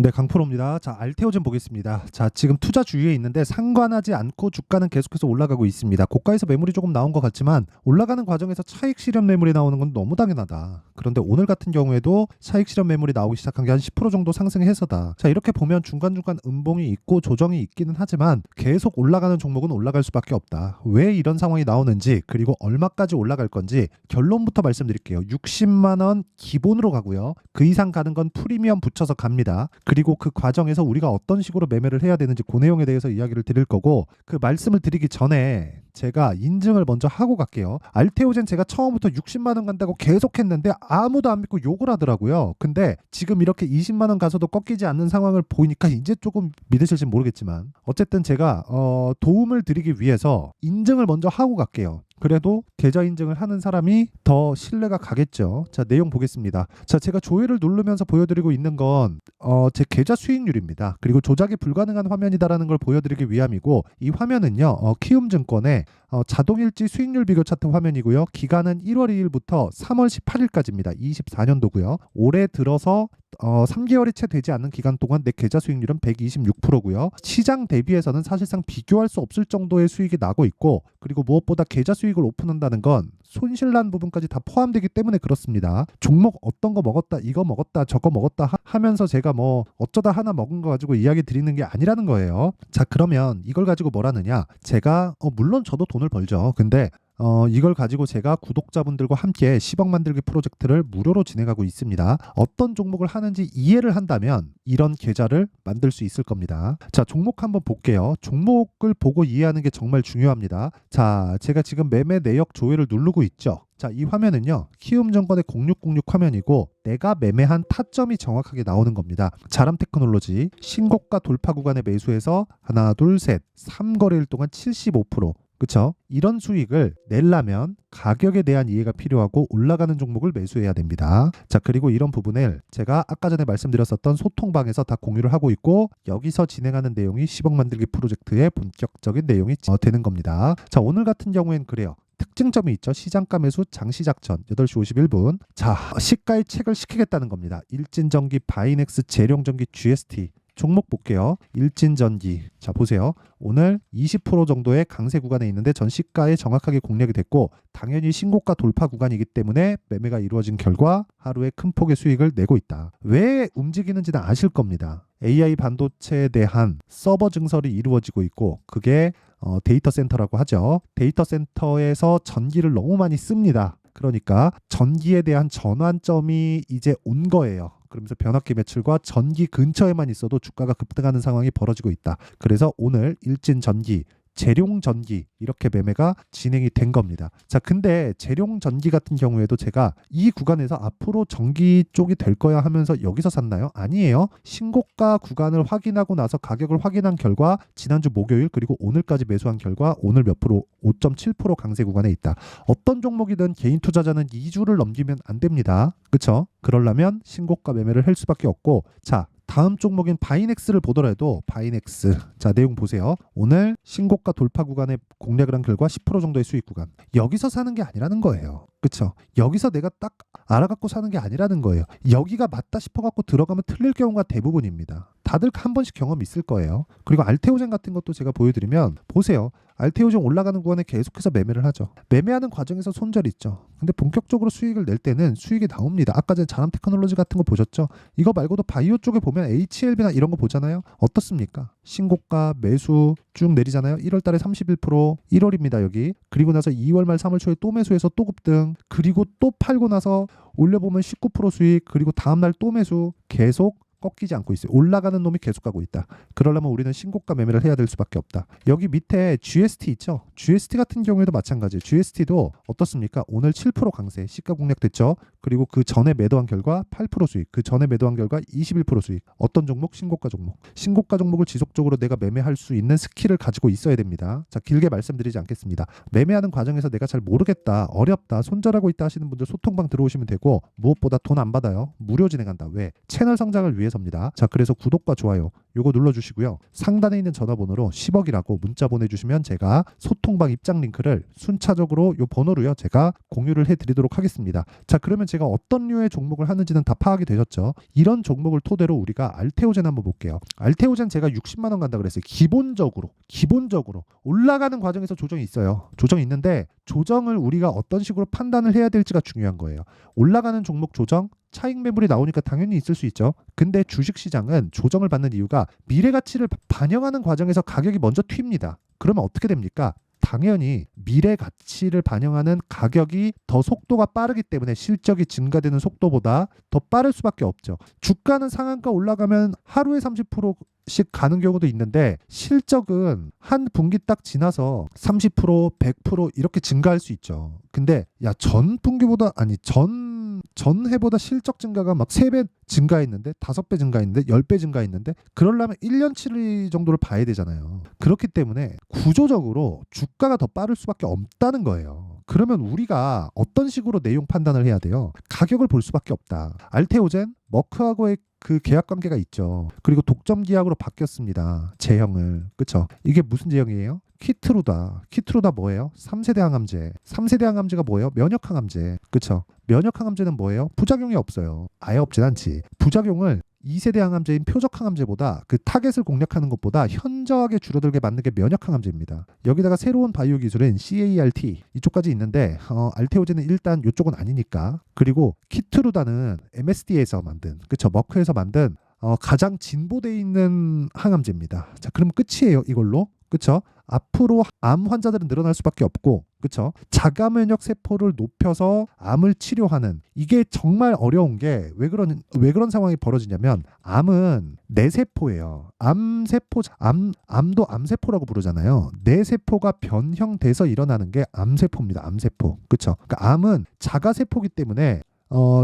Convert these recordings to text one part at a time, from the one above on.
네, 강프로입니다. 자, 알테오젠 보겠습니다. 자, 지금 투자 주위에 있는데 상관하지 않고 주가는 계속해서 올라가고 있습니다. 고가에서 매물이 조금 나온 것 같지만 올라가는 과정에서 차익 실현 매물이 나오는 건 너무 당연하다. 그런데 오늘 같은 경우에도 차익 실현 매물이 나오기 시작한 게 한 10% 정도 상승해서다. 자, 이렇게 보면 중간중간 음봉이 있고 조정이 있기는 하지만 계속 올라가는 종목은 올라갈 수밖에 없다. 왜 이런 상황이 나오는지, 그리고 얼마까지 올라갈 건지 결론부터 말씀드릴게요. 60만 원 기본으로 가고요. 그 이상 가는 건 프리미엄 붙여서 갑니다. 그리고 그 과정에서 우리가 어떤 식으로 매매를 해야 되는지 그 내용에 대해서 이야기를 드릴 거고, 그 말씀을 드리기 전에 제가 인증을 먼저 하고 갈게요. 알테오젠 제가 처음부터 60만 원 간다고 계속 했는데 아무도 안 믿고 욕을 하더라고요. 근데 지금 이렇게 20만 원 가서도 꺾이지 않는 상황을 보이니까 이제 조금 믿으실지 모르겠지만 어쨌든 제가 도움을 드리기 위해서 인증을 먼저 하고 갈게요. 그래도 계좌 인증을 하는 사람이 더 신뢰가 가겠죠. 자, 내용 보겠습니다. 자, 제가 조회를 누르면서 보여드리고 있는 건 제 계좌 수익률입니다. 그리고 조작이 불가능한 화면이다라는 걸 보여드리기 위함이고, 이 화면은요, 키움증권의 자동일지 수익률 비교 차트 화면이고요. 기간은 1월 2일부터 3월 18일까지입니다. 24년도고요. 올해 들어서 3개월이 채 되지 않는 기간 동안 내 계좌 수익률은 126%고요. 시장 대비해서는 사실상 비교할 수 없을 정도의 수익이 나고 있고, 그리고 무엇보다 계좌 수익을 오픈한다는 건 손실난 부분까지 다 포함되기 때문에 그렇습니다. 종목 어떤 거 먹었다, 이거 먹었다, 저거 먹었다 하면서 제가 뭐 어쩌다 하나 먹은 거 가지고 이야기 드리는 게 아니라는 거예요. 자, 그러면 이걸 가지고 뭐라느냐? 제가 물론 저도 돈을 벌죠. 근데 이걸 가지고 제가 구독자분들과 함께 10억 만들기 프로젝트를 무료로 진행하고 있습니다. 어떤 종목을 하는지 이해를 한다면 이런 계좌를 만들 수 있을 겁니다. 자, 종목 한번 볼게요. 종목을 보고 이해하는 게 정말 중요합니다. 자, 제가 지금 매매 내역 조회를 누르고 있죠. 자, 이 화면은요, 키움증권의 0606 화면이고 내가 매매한 타점이 정확하게 나오는 겁니다. 자람테크놀로지 신고가 돌파 구간에 매수해서 하나, 둘, 셋, 3거래일 동안 75%. 그쵸? 이런 수익을 내려면 가격에 대한 이해가 필요하고 올라가는 종목을 매수해야 됩니다. 자, 그리고 이런 부분을 제가 아까 전에 말씀드렸었던 소통방에서 다 공유를 하고 있고, 여기서 진행하는 내용이 10억 만들기 프로젝트의 본격적인 내용이 되는 겁니다. 자, 오늘 같은 경우엔 그래요. 특징점이 있죠. 시장가 매수 장시 작전 8시 51분. 자, 시가의 책을 시키겠다는 겁니다. 일진전기, 바이넥스, 재룡전기, GST. 종목 볼게요. 일진전기. 자, 보세요. 오늘 20% 정도의 강세 구간에 있는데 전 시가에 정확하게 공략이 됐고, 당연히 신고가 돌파 구간이기 때문에 매매가 이루어진 결과 하루에 큰 폭의 수익을 내고 있다. 왜 움직이는지는 아실 겁니다. AI 반도체에 대한 서버 증설이 이루어지고 있고, 그게 데이터 센터라고 하죠. 데이터 센터에서 전기를 너무 많이 씁니다. 그러니까 전기에 대한 전환점이 이제 온 거예요. 그러면서 변압기 매출과 전기 근처에만 있어도 주가가 급등하는 상황이 벌어지고 있다. 그래서 오늘 일진전기, 재룡전기 이렇게 매매가 진행이 된 겁니다. 자, 근데 재룡전기 같은 경우에도 제가 이 구간에서 앞으로 전기 쪽이 될 거야 하면서 여기서 샀나요? 아니에요. 신고가 구간을 확인하고 나서 가격을 확인한 결과 지난주 목요일 그리고 오늘까지 매수한 결과 오늘 몇 프로? 5.7% 강세 구간에 있다. 어떤 종목이든 개인 투자자는 2주를 넘기면 안 됩니다. 그쵸? 그러려면 신고가 매매를 할 수밖에 없고, 자, 다음 종목인 바이넥스를 보더라도 바이넥스, 자, 내용 보세요. 오늘 신고가 돌파 구간에 공략을 한 결과 10% 정도의 수익 구간. 여기서 사는 게 아니라는 거예요. 그쵸? 여기서 내가 딱 알아갖고 사는 게 아니라는 거예요. 여기가 맞다 싶어갖고 들어가면 틀릴 경우가 대부분입니다. 다들 한 번씩 경험 있을 거예요. 그리고 알테오젠 같은 것도 제가 보여드리면 보세요. 알테오젠 올라가는 구간에 계속해서 매매를 하죠. 매매하는 과정에서 손절이 있죠. 근데 본격적으로 수익을 낼 때는 수익이 나옵니다. 아까 전에 자람테크놀로지 같은 거 보셨죠? 이거 말고도 바이오 쪽에 보면 HLB나 이런 거 보잖아요. 어떻습니까? 신고가 매수 쭉 내리잖아요. 1월 달에 31%, 1월입니다, 여기. 그리고 나서 2월 말 3월 초에 또 매수해서 또 급등. 그리고 또 팔고 나서 올려보면 19% 수익. 그리고 다음날 또 매수. 계속 꺾이지 않고 있어요. 올라가는 놈이 계속 가고 있다. 그러려면 우리는 신고가 매매를 해야 될 수밖에 없다. 여기 밑에 GST 있죠? GST 같은 경우에도 마찬가지예요. GST도 어떻습니까? 오늘 7% 강세, 시가 공략됐죠? 그리고 그 전에 매도한 결과 8% 수익, 그 전에 매도한 결과 21% 수익. 어떤 종목? 신고가 종목. 신고가 종목을 지속적으로 내가 매매할 수 있는 스킬을 가지고 있어야 됩니다. 자, 길게 말씀드리지 않겠습니다. 매매하는 과정에서 내가 잘 모르겠다, 어렵다, 손절하고 있다 하시는 분들 소통방 들어오시면 되고, 무엇보다 돈 안 받아요. 무료 진행한다. 왜? 채널 성장을 위해서 위해서입니다. 자, 그래서 구독과 좋아요 요거 눌러주시고요. 상단에 있는 전화번호로 10억이라고 문자 보내주시면 제가 소통방 입장 링크를 순차적으로 요 번호로요 제가 공유를 해드리도록 하겠습니다. 자, 그러면 제가 어떤 류의 종목을 하는지는 다 파악이 되셨죠? 이런 종목을 토대로 우리가 알테오젠 한번 볼게요. 알테오젠 제가 60만 원 간다 그랬어요. 기본적으로 올라가는 과정에서 조정이 있어요. 조정이 있는데 조정을 우리가 어떤 식으로 판단을 해야 될지가 중요한 거예요. 올라가는 종목 조정, 차익 매물이 나오니까 당연히 있을 수 있죠. 근데 주식시장은 조정을 받는 이유가 미래 가치를 반영하는 과정에서 가격이 먼저 튑니다. 그러면 어떻게 됩니까? 당연히 미래 가치를 반영하는 가격이 더 속도가 빠르기 때문에 실적이 증가되는 속도보다 더 빠를 수밖에 없죠. 주가는 상한가 올라가면 하루에 30%씩 가는 경우도 있는데 실적은 한 분기 딱 지나서 30%, 100% 이렇게 증가할 수 있죠. 근데 야, 전 해보다 실적 증가가 막 3배 증가했는데 5배 증가했는데 10배 증가했는데 그러려면 1년치 정도를 봐야 되잖아요. 그렇기 때문에 구조적으로 주가가 더 빠를 수밖에 없다는 거예요. 그러면 우리가 어떤 식으로 내용 판단을 해야 돼요? 가격을 볼 수밖에 없다. 알테오젠, 머크하고의 그 계약 관계가 있죠. 그리고 독점 계약으로 바뀌었습니다. 제형을. 그쵸? 이게 무슨 제형이에요? 키트루다. 키트루다 뭐예요? 3세대 항암제. 3세대 항암제가 뭐예요? 면역 항암제. 그쵸? 면역 항암제는 뭐예요? 부작용이 없어요. 아예 없진 않지. 부작용을 2세대 항암제인 표적 항암제보다 그 타겟을 공략하는 것보다 현저하게 줄어들게 만든 게 면역 항암제입니다. 여기다가 새로운 바이오 기술인 CAR-T 이쪽까지 있는데 알테오젠은 일단 이쪽은 아니니까. 그리고 키트루다는 MSD에서 만든, 그쵸, 머크에서 만든 가장 진보돼 있는 항암제입니다. 자, 그럼 끝이에요, 이걸로. 그쵸? 앞으로 암 환자들은 늘어날 수밖에 없고, 그쵸? 자가 면역 세포를 높여서 암을 치료하는, 이게 정말 어려운 게 왜 그런 상황이 벌어지냐면, 암은 뇌세포예요. 암도 암세포라고 부르잖아요. 뇌세포가 변형돼서 일어나는 게 암세포입니다. 암세포. 그쵸? 그러니까 암은 자가세포기 때문에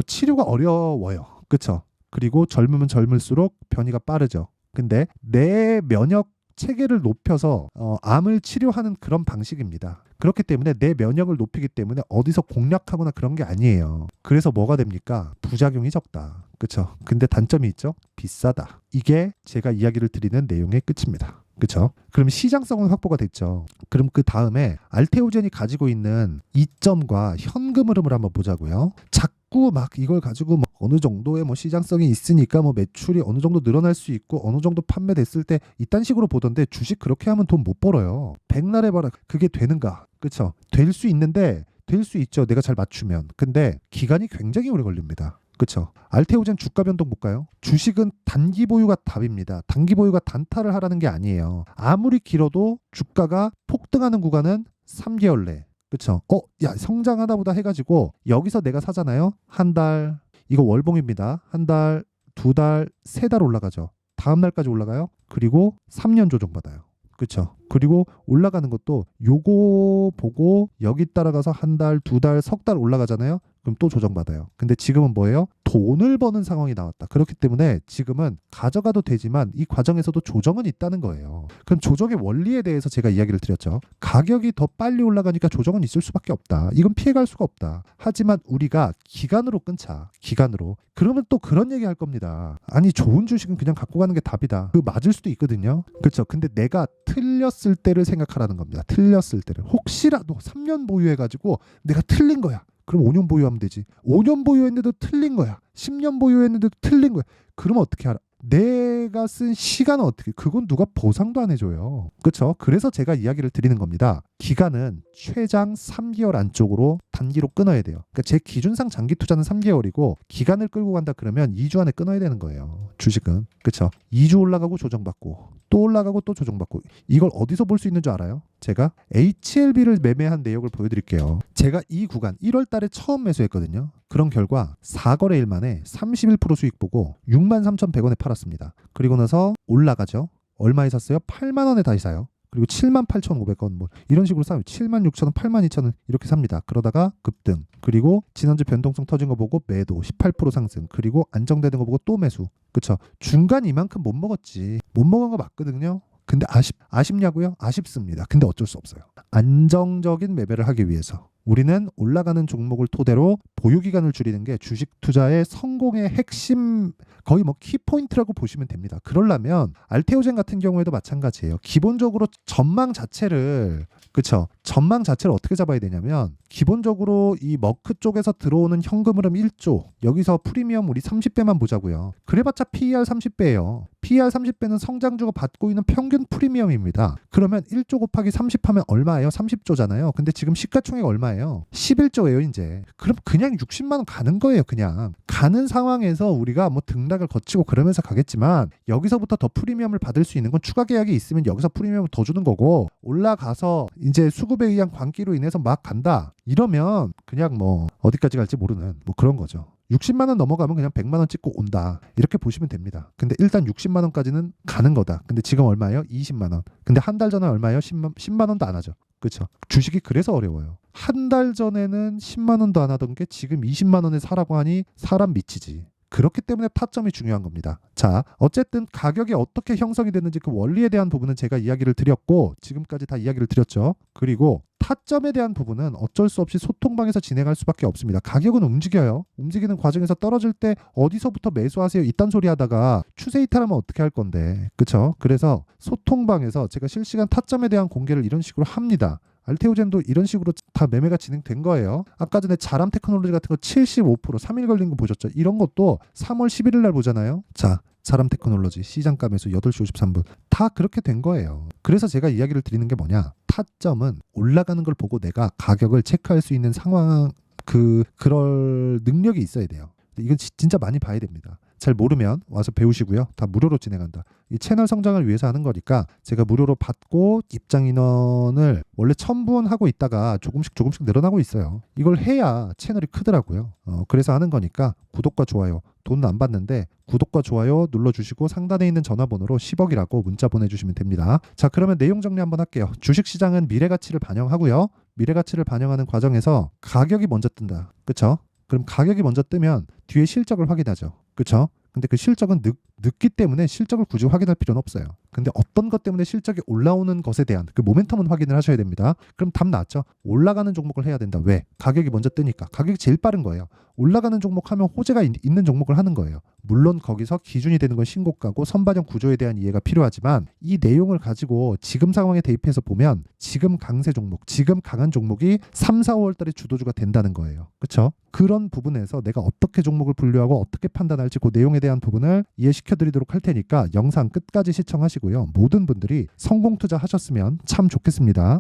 치료가 어려워요. 그쵸? 그리고 젊으면 젊을수록 변이가 빠르죠. 근데 뇌 면역 체계를 높여서 암을 치료하는 그런 방식입니다. 그렇기 때문에 내 면역을 높이기 때문에 어디서 공략하거나 그런 게 아니에요. 그래서 뭐가 됩니까? 부작용이 적다. 그쵸? 근데 단점이 있죠? 비싸다. 이게 제가 이야기를 드리는 내용의 끝입니다. 그쵸? 그럼 시장성은 확보가 됐죠. 그럼 그 다음에 알테오젠이 가지고 있는 이점과 현금 흐름을 한번 보자고요. 자꾸 막 이걸 가지고 뭐 어느 정도의 뭐 시장성이 있으니까 뭐 매출이 어느 정도 늘어날 수 있고 어느 정도 판매됐을 때 이딴 식으로 보던데, 주식 그렇게 하면 돈 못 벌어요. 백날 해봐라. 그게 되는가? 그쵸? 될 수 있는데, 될 수 있죠. 내가 잘 맞추면. 근데 기간이 굉장히 오래 걸립니다. 그쵸? 알테오젠 주가 변동 볼까요? 주식은 단기 보유가 답입니다. 단기 보유가 단타를 하라는 게 아니에요. 아무리 길어도 주가가 폭등하는 구간은 3개월 내. 그쵸? 야, 성장하다 보다 해가지고 여기서 내가 사잖아요. 한 달, 이거 월봉입니다. 한 달, 2달, 3달 올라가죠. 다음 날까지 올라가요. 그리고 3년 조정받아요. 그쵸? 그리고 올라가는 것도 요거 보고 여기 따라가서 한 달, 2달, 3달 올라가잖아요. 그럼 또 조정받아요. 근데 지금은 뭐예요? 돈을 버는 상황이 나왔다. 그렇기 때문에 지금은 가져가도 되지만 이 과정에서도 조정은 있다는 거예요. 그럼 조정의 원리에 대해서 제가 이야기를 드렸죠. 가격이 더 빨리 올라가니까 조정은 있을 수밖에 없다. 이건 피해갈 수가 없다. 하지만 우리가 기간으로 끊자. 기간으로. 그러면 또 그런 얘기 할 겁니다. 아니, 좋은 주식은 그냥 갖고 가는 게 답이다. 그 맞을 수도 있거든요. 그렇죠. 근데 내가 틀렸을 때를 생각하라는 겁니다. 틀렸을 때를. 혹시라도 3년 보유해가지고 내가 틀린 거야. 그럼 5년 보유하면 되지. 5년 보유했는데도 틀린 거야. 10년 보유했는데도 틀린 거야. 그러면 어떻게 알아? 내가 쓴 시간은 어떻게? 그건 누가 보상도 안 해줘요. 그렇죠? 그래서 제가 이야기를 드리는 겁니다. 기간은 최장 3개월 안쪽으로 단기로 끊어야 돼요. 그러니까 제 기준상 장기 투자는 3개월이고 기간을 끌고 간다 그러면 2주 안에 끊어야 되는 거예요. 주식은. 그렇죠? 2주 올라가고 조정받고 또 올라가고 또 조정받고. 이걸 어디서 볼 수 있는 줄 알아요? 제가 HLB를 매매한 내역을 보여드릴게요. 제가 이 구간 1월 달에 처음 매수했거든요. 그런 결과 4거래일 만에 31% 수익 보고 63,100원에 팔았습니다. 그리고 나서 올라가죠. 얼마에 샀어요? 8만 원에 다시 사요. 그리고 78,500원 뭐 이런 식으로 사요. 76,000원, 82,000원 이렇게 삽니다. 그러다가 급등. 그리고 지난주 변동성 터진 거 보고 매도 18% 상승. 그리고 안정되는 거 보고 또 매수. 그쵸? 중간 이만큼 못 먹었지. 못 먹은 거 맞거든요. 근데 아쉽냐고요? 아쉽습니다. 근데 어쩔 수 없어요. 안정적인 매매를 하기 위해서. 우리는 올라가는 종목을 토대로 보유기간을 줄이는 게 주식 투자의 성공의 핵심, 거의 뭐 키포인트라고 보시면 됩니다. 그러려면 알테오젠 같은 경우에도 마찬가지예요. 기본적으로 전망 자체를, 그쵸? 전망 자체를 어떻게 잡아야 되냐면, 기본적으로 이 머크 쪽에서 들어오는 현금 흐름 1조, 여기서 프리미엄 우리 30배만 보자고요. 그래봤자 PER 30배예요. PER 30배는 성장주가 받고 있는 평균 프리미엄입니다. 그러면 1조 곱하기 30 하면 얼마예요? 30조잖아요. 근데 지금 시가총액 얼마예요? 11조예요 이제. 그럼 그냥 60만 원 가는 거예요. 그냥 가는 상황에서 우리가 뭐 등락을 거치고 그러면서 가겠지만, 여기서부터 더 프리미엄을 받을 수 있는 건 추가 계약이 있으면 여기서 프리미엄을 더 주는 거고, 올라가서 이제 수급에 의한 광기로 인해서 막 간다 이러면 그냥 뭐 어디까지 갈지 모르는 뭐 그런 거죠. 60만 원 넘어가면 그냥 100만 원 찍고 온다, 이렇게 보시면 됩니다. 근데 일단 60만 원까지는 가는 거다. 근데 지금 얼마예요? 20만 원. 근데 한 달 전에 얼마예요? 10만 원도 안 하죠. 그렇죠? 주식이 그래서 어려워요. 한 달 전에는 10만 원도 안 하던 게 지금 20만 원에 사라고 하니 사람 미치지. 그렇기 때문에 타점이 중요한 겁니다. 자, 어쨌든 가격이 어떻게 형성이 됐는지 그 원리에 대한 부분은 제가 이야기를 드렸고, 지금까지 다 이야기를 드렸죠. 그리고 타점에 대한 부분은 어쩔 수 없이 소통방에서 진행할 수밖에 없습니다. 가격은 움직여요. 움직이는 과정에서 떨어질 때 어디서부터 매수하세요 이딴 소리 하다가 추세 이탈하면 어떻게 할 건데, 그쵸? 그래서 소통방에서 제가 실시간 타점에 대한 공개를 이런 식으로 합니다. 알테오젠도 이런 식으로 다 매매가 진행된 거예요. 아까 전에 자람 테크놀로지 같은 거 75%, 3일 걸린 거 보셨죠? 이런 것도 3월 11일 날 보잖아요. 자, 자람 테크놀로지 시장가 매수 8시 53분 다 그렇게 된 거예요. 그래서 제가 이야기를 드리는 게 뭐냐, 타점은 올라가는 걸 보고 내가 가격을 체크할 수 있는 상황, 그럴 능력이 있어야 돼요. 이건 진짜 많이 봐야 됩니다. 잘 모르면 와서 배우시고요. 다 무료로 진행한다. 이 채널 성장을 위해서 하는 거니까 제가 무료로 받고 입장 인원을 원래 1000분 하고 있다가 조금씩 늘어나고 있어요. 이걸 해야 채널이 크더라고요. 그래서 하는 거니까 구독과 좋아요, 돈 안 받는데 구독과 좋아요 눌러주시고 상단에 있는 전화번호로 10억이라고 문자 보내주시면 됩니다. 자, 그러면 내용 정리 한번 할게요. 주식시장은 미래가치를 반영하고요. 미래가치를 반영하는 과정에서 가격이 먼저 뜬다. 그쵸? 그럼 가격이 먼저 뜨면 뒤에 실적을 확인하죠. 그쵸? 근데 그 실적은 늦기 때문에 실적을 굳이 확인할 필요는 없어요. 근데 어떤 것 때문에 실적이 올라오는 것에 대한 그 모멘텀은 확인을 하셔야 됩니다. 그럼 답 나왔죠? 올라가는 종목을 해야 된다. 왜? 가격이 먼저 뜨니까. 가격이 제일 빠른 거예요. 올라가는 종목 하면 호재가 있는 종목을 하는 거예요. 물론 거기서 기준이 되는 건 신고가고 선반영 구조에 대한 이해가 필요하지만, 이 내용을 가지고 지금 상황에 대입해서 보면 지금 강세 종목, 지금 강한 종목이 3, 4, 5월 달에 주도주가 된다는 거예요. 그렇죠? 그런 부분에서 내가 어떻게 종목을 분류하고 어떻게 판단할지 그 내용에 대한 부분을 이해시켜 드리도록 할 테니까 영상 끝까지 시청하시고요. 모든 분들이 성공 투자하셨으면 참 좋겠습니다.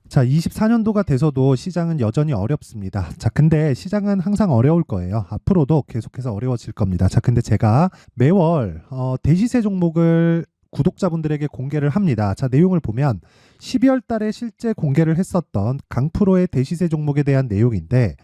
자, 24년도가 돼서도 시장은 여전히 어렵습니다. 자, 근데 시장은 항상 어려울 거예요. 앞으로도 계속해서 어려워질 겁니다. 자, 근데 제가 매월 대시세 종목을 구독자분들에게 공개를 합니다. 자, 내용을 보면 12월 달에 실제 공개를 했었던 강프로의 대시세 종목에 대한 내용인데,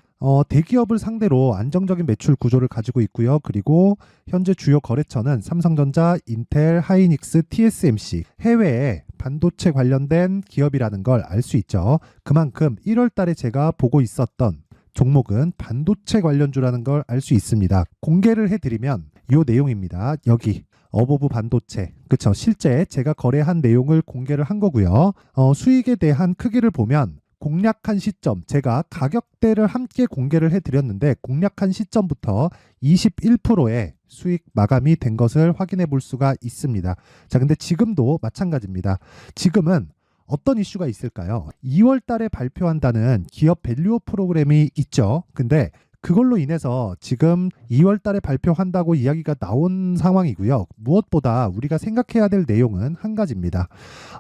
대기업을 상대로 안정적인 매출 구조를 가지고 있고요. 그리고 현재 주요 거래처는 삼성전자, 인텔, 하이닉스, TSMC, 해외에 반도체 관련된 기업이라는 걸 알 수 있죠. 그만큼 1월 달에 제가 보고 있었던 종목은 반도체 관련주라는 걸 알 수 있습니다. 공개를 해드리면 이 내용입니다. 여기 어보브 반도체, 그쵸? 실제 제가 거래한 내용을 공개를 한 거고요. 수익에 대한 크기를 보면 공략한 시점, 제가 가격대를 함께 공개를 해드렸는데 공략한 시점부터 21%의 수익 마감이 된 것을 확인해 볼 수가 있습니다. 자, 근데 지금도 마찬가지입니다. 지금은 어떤 이슈가 있을까요? 2월 달에 발표한다는 기업 밸류업 프로그램이 있죠. 근데 그걸로 인해서 지금 2월 달에 발표한다고 이야기가 나온 상황이고요. 무엇보다 우리가 생각해야 될 내용은 한 가지입니다.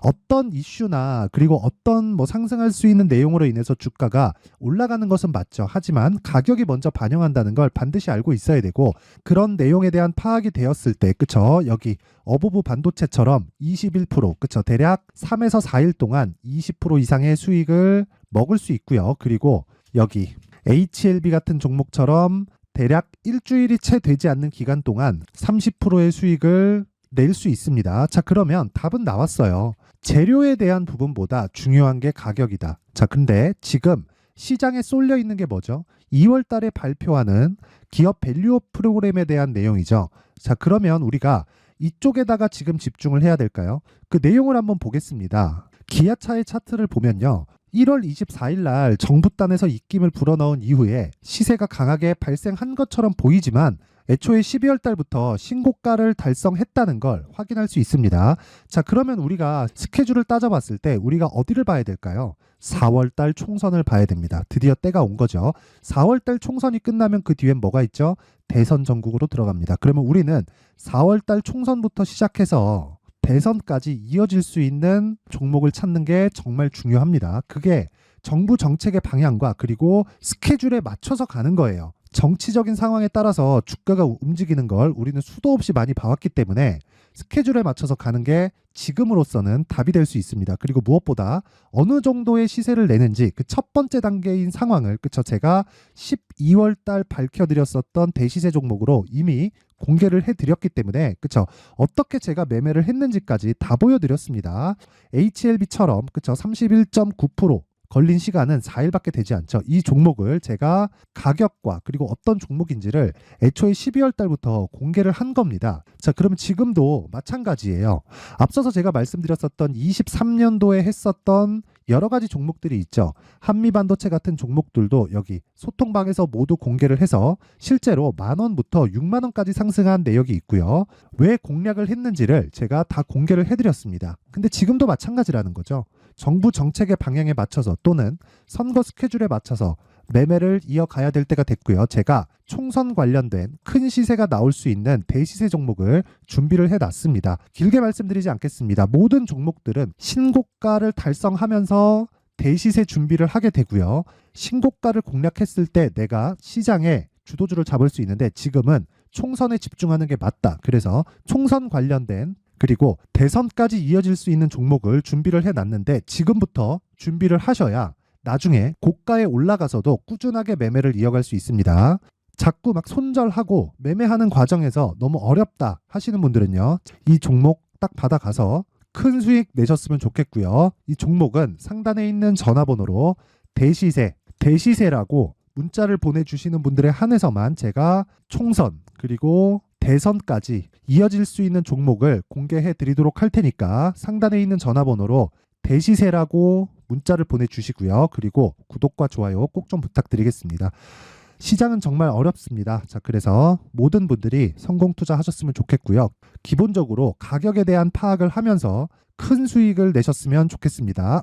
어떤 이슈나 그리고 어떤 뭐 상승할 수 있는 내용으로 인해서 주가가 올라가는 것은 맞죠. 하지만 가격이 먼저 반영한다는 걸 반드시 알고 있어야 되고, 그런 내용에 대한 파악이 되었을 때, 그쵸? 여기 어보브 반도체처럼 21%, 그쵸? 대략 3에서 4일 동안 20% 이상의 수익을 먹을 수 있고요. 그리고 여기 HLB 같은 종목처럼 대략 일주일이 채 되지 않는 기간 동안 30%의 수익을 낼 수 있습니다. 자, 그러면 답은 나왔어요. 재료에 대한 부분보다 중요한 게 가격이다. 자, 근데 지금 시장에 쏠려 있는 게 뭐죠? 2월 달에 발표하는 기업 밸류업 프로그램에 대한 내용이죠. 자, 그러면 우리가 이쪽에다가 지금 집중을 해야 될까요? 그 내용을 한번 보겠습니다. 기아차의 차트를 보면요. 1월 24일 날 정부단에서 입김을 불어넣은 이후에 시세가 강하게 발생한 것처럼 보이지만 애초에 12월 달부터 신고가를 달성했다는 걸 확인할 수 있습니다. 자, 그러면 우리가 스케줄을 따져봤을 때 우리가 어디를 봐야 될까요? 4월 달 총선을 봐야 됩니다. 드디어 때가 온 거죠. 4월 달 총선이 끝나면 그 뒤엔 뭐가 있죠? 대선 전국으로 들어갑니다. 그러면 우리는 4월 달 총선부터 시작해서 대선까지 이어질 수 있는 종목을 찾는 게 정말 중요합니다. 그게 정부 정책의 방향과 그리고 스케줄에 맞춰서 가는 거예요. 정치적인 상황에 따라서 주가가 움직이는 걸 우리는 수도 없이 많이 봐왔기 때문에 스케줄에 맞춰서 가는 게 지금으로서는 답이 될 수 있습니다. 그리고 무엇보다 어느 정도의 시세를 내는지 그 첫 번째 단계인 상황을 그쵸 제가 12월 달 밝혀드렸었던 대시세 종목으로 이미 공개를 해드렸기 때문에 그쵸 어떻게 제가 매매를 했는지까지 다 보여드렸습니다. HLB처럼 그쵸 31.9% 걸린 시간은 4일밖에 되지 않죠. 이 종목을 제가 가격과 그리고 어떤 종목인지를 애초에 12월 달부터 공개를 한 겁니다. 자, 그럼 지금도 마찬가지예요. 앞서서 제가 말씀드렸었던 23년도에 했었던 여러 가지 종목들이 있죠. 한미반도체 같은 종목들도 여기 소통방에서 모두 공개를 해서 실제로 10,000원부터 60,000원까지 상승한 내역이 있고요. 왜 공략을 했는지를 제가 다 공개를 해드렸습니다. 근데 지금도 마찬가지라는 거죠. 정부 정책의 방향에 맞춰서 또는 선거 스케줄에 맞춰서 매매를 이어가야 될 때가 됐고요. 제가 총선 관련된 큰 시세가 나올 수 있는 대시세 종목을 준비를 해놨습니다. 길게 말씀드리지 않겠습니다. 모든 종목들은 신고가를 달성하면서 대시세 준비를 하게 되고요. 신고가를 공략했을 때 내가 시장에 주도주를 잡을 수 있는데 지금은 총선에 집중하는 게 맞다. 그래서 총선 관련된 그리고 대선까지 이어질 수 있는 종목을 준비를 해놨는데 지금부터 준비를 하셔야 나중에 고가에 올라가서도 꾸준하게 매매를 이어갈 수 있습니다. 자꾸 막 손절하고 매매하는 과정에서 너무 어렵다 하시는 분들은요. 이 종목 딱 받아가서 큰 수익 내셨으면 좋겠고요. 이 종목은 상단에 있는 전화번호로 대시세라고 문자를 보내주시는 분들에 한해서만 제가 총선 그리고 대선까지 이어질 수 있는 종목을 공개해 드리도록 할 테니까 상단에 있는 전화번호로 대시세라고 문자를 보내주시고요. 그리고 구독과 좋아요 꼭 좀 부탁드리겠습니다. 시장은 정말 어렵습니다. 자, 그래서 모든 분들이 성공 투자하셨으면 좋겠고요. 기본적으로 가격에 대한 파악을 하면서 큰 수익을 내셨으면 좋겠습니다.